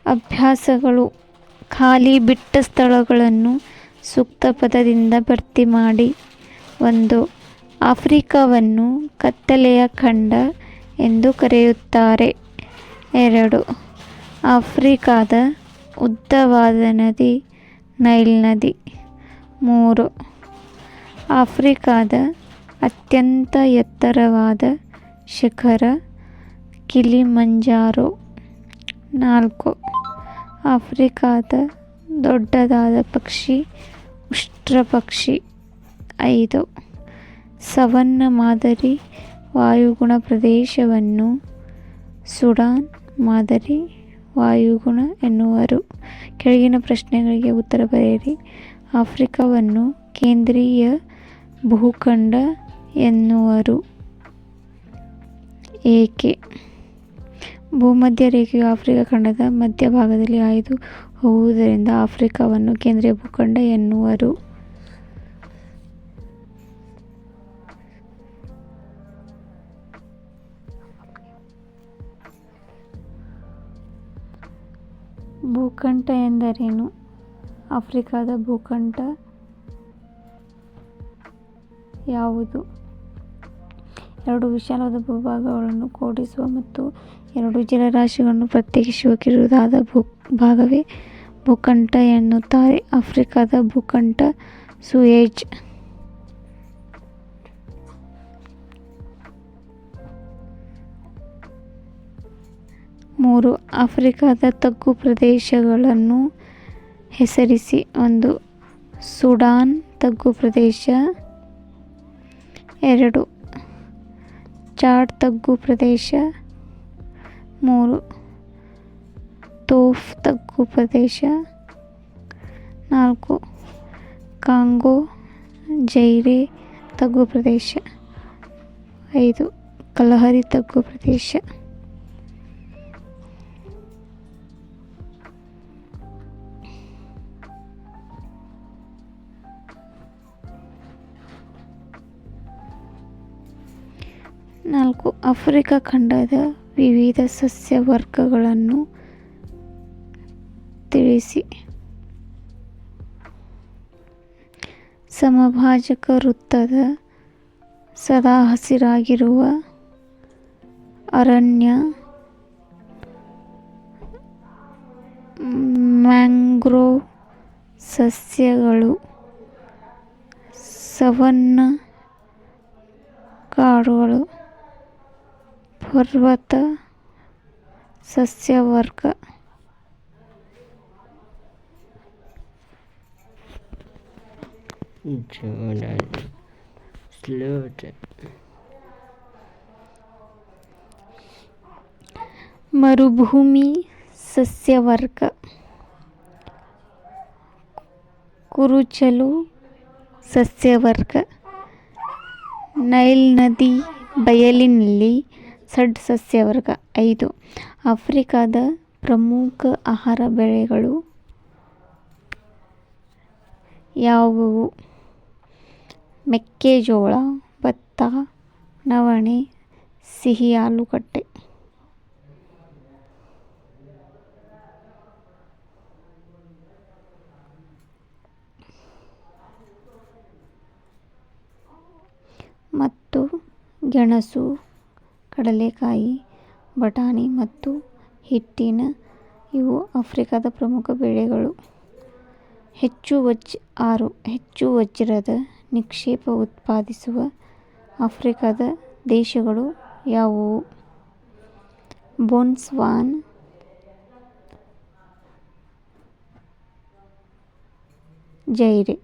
ಅಭ್ಯಾಸಗಳು: ಖಾಲಿ ಬಿಟ್ಟ ಸ್ಥಳಗಳನ್ನು ಸೂಕ್ತ ಪದದಿಂದ ಭರ್ತಿ ಮಾಡಿ. 1. ಆಫ್ರಿಕಾವನ್ನು ಕತ್ತಲೆಯ ಖಂಡ ಎಂದು ಕರೆಯುತ್ತಾರೆ. 2. ಆಫ್ರಿಕಾದ ಉದ್ದವಾದ ನದಿ ನೈಲ್ ನದಿ. 3. ಆಫ್ರಿಕಾದ ಅತ್ಯಂತ ಎತ್ತರವಾದ ಶಿಖರ ಕಿಲಿಮಂಜಾರೋ. 4. ಆಫ್ರಿಕಾದ ದೊಡ್ಡದಾದ ಪಕ್ಷಿ ಉಷ್ಟ್ರಪಕ್ಷಿ. 5. ಸವನ್ನಾ ಮಾದರಿ ವಾಯುಗುಣ ಪ್ರದೇಶವನ್ನು ಸುಡಾನ್ ಮಾದರಿ ವಾಯುಗುಣ ಎನ್ನುವರು. ಕೆಳಗಿನ ಪ್ರಶ್ನೆಗಳಿಗೆ ಉತ್ತರ ಬರೆಯಿರಿ. ಆಫ್ರಿಕಾವನ್ನು ಕೇಂದ್ರೀಯ ಭೂಖಂಡ ಎನ್ನುವರು. ಏಕೆ? ಭೂಮಧ್ಯ ರೇಖೆಯು ಆಫ್ರಿಕಾ ಖಂಡದ ಮಧ್ಯಭಾಗದಲ್ಲಿ ಹಾಯ್ದು ಹೋಗುವುದರಿಂದ ಆಫ್ರಿಕಾವನ್ನು ಕೇಂದ್ರೀಯ ಭೂಖಂಡ ಎನ್ನುವರು. ಭೂಖಂಡ ಎಂದರೇನು? ಆಫ್ರಿಕಾದ ಭೂಖಂಡ ಯಾವುದು? 2 ವಿಶಾಲವಾದ ಭೂಭಾಗಗಳನ್ನು ಕೂಡಿಸುವ ಮತ್ತು 2 ಜಲರಾಶಿಗಳನ್ನು ಪ್ರತ್ಯೇಕಿಸುವ ಕಿರುದಾದ ಭಾಗವೇ ಭೂಖಂಡ ಎನ್ನುತ್ತಾರೆ. ಆಫ್ರಿಕಾದ ಭೂಖಂಡ ಸೂಯೆಜ್. 3. ಆಫ್ರಿಕಾದ ತಗ್ಗು ಪ್ರದೇಶಗಳನ್ನು ಹೆಸರಿಸಿ. 1. ಸುಡಾನ್ ತಗ್ಗು ಪ್ರದೇಶ. 2. ಚಾಡ್ ತಗ್ಗು ಪ್ರದೇಶ. 3. ತೋಫ್ ತಗ್ಗು ಪ್ರದೇಶ. 4. ಕಾಂಗೋ ಜೈರೆ ತಗ್ಗು ಪ್ರದೇಶ. 5. ಕಲಹರಿ ತಗ್ಗು ಪ್ರದೇಶ. ಆಫ್ರಿಕಾ ಖಂಡದ ವಿವಿಧ ಸಸ್ಯ ವರ್ಗಗಳನ್ನು ತಿಳಿಸಿ. ಸಮಭಾಜಕ ವೃತ್ತದ ಸದಾ ಹಸಿರಾಗಿರುವ ಅರಣ್ಯ, ಮ್ಯಾಂಗ್ರೋವ್ ಸಸ್ಯಗಳು, ಸವನ್ನಾ ಕಾಡುಗಳು, ಪರ್ವತ ಸಸ್ಯವರ್ಗ. ಮರುಭೂಮಿ ಸಸ್ಯವರ್ಗ. ಕುರುಚಲು ಸಸ್ಯವರ್ಗ. ನೈಲ್ ನದಿ ಬಯಲಿನಲ್ಲಿ ಸಡ್ ಸಸ್ಯವರ್ಗ. 5. ಆಫ್ರಿಕಾದ ಪ್ರಮುಖ ಆಹಾರ ಬೆಳೆಗಳು ಯಾವುವು? ಮೆಕ್ಕೆಜೋಳ, ಭತ್ತ, ನವಣೆ, ಸಿಹಿ ಆಲೂಗಡ್ಡೆ. ಮತ್ತು ಗೆಣಸು, ಕಡಲೆಕಾಯಿ, ಬಟಾಣಿ ಮತ್ತು ಹಿಟ್ಟಿನ ಇವು ಆಫ್ರಿಕಾದ ಪ್ರಮುಖ ಬೆಳೆಗಳು. 6. ಹೆಚ್ಚು ವಜ್ರದ ನಿಕ್ಷೇಪ ಉತ್ಪಾದಿಸುವ ಆಫ್ರಿಕಾದ ದೇಶಗಳು ಯಾವುವು? ಬೋಟ್ಸ್ವಾನಾ, ಜೈರೆ.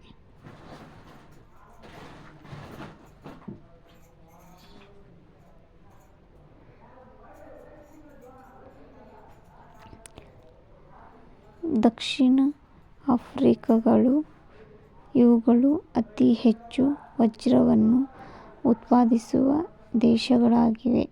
ದಕ್ಷಿಣ ಆಫ್ರಿಕಾಗಳು ಇವುಗಳು ಅತಿ ಹೆಚ್ಚು ವಜ್ರವನ್ನು ಉತ್ಪಾದಿಸುವ ದೇಶಗಳಾಗಿವೆ.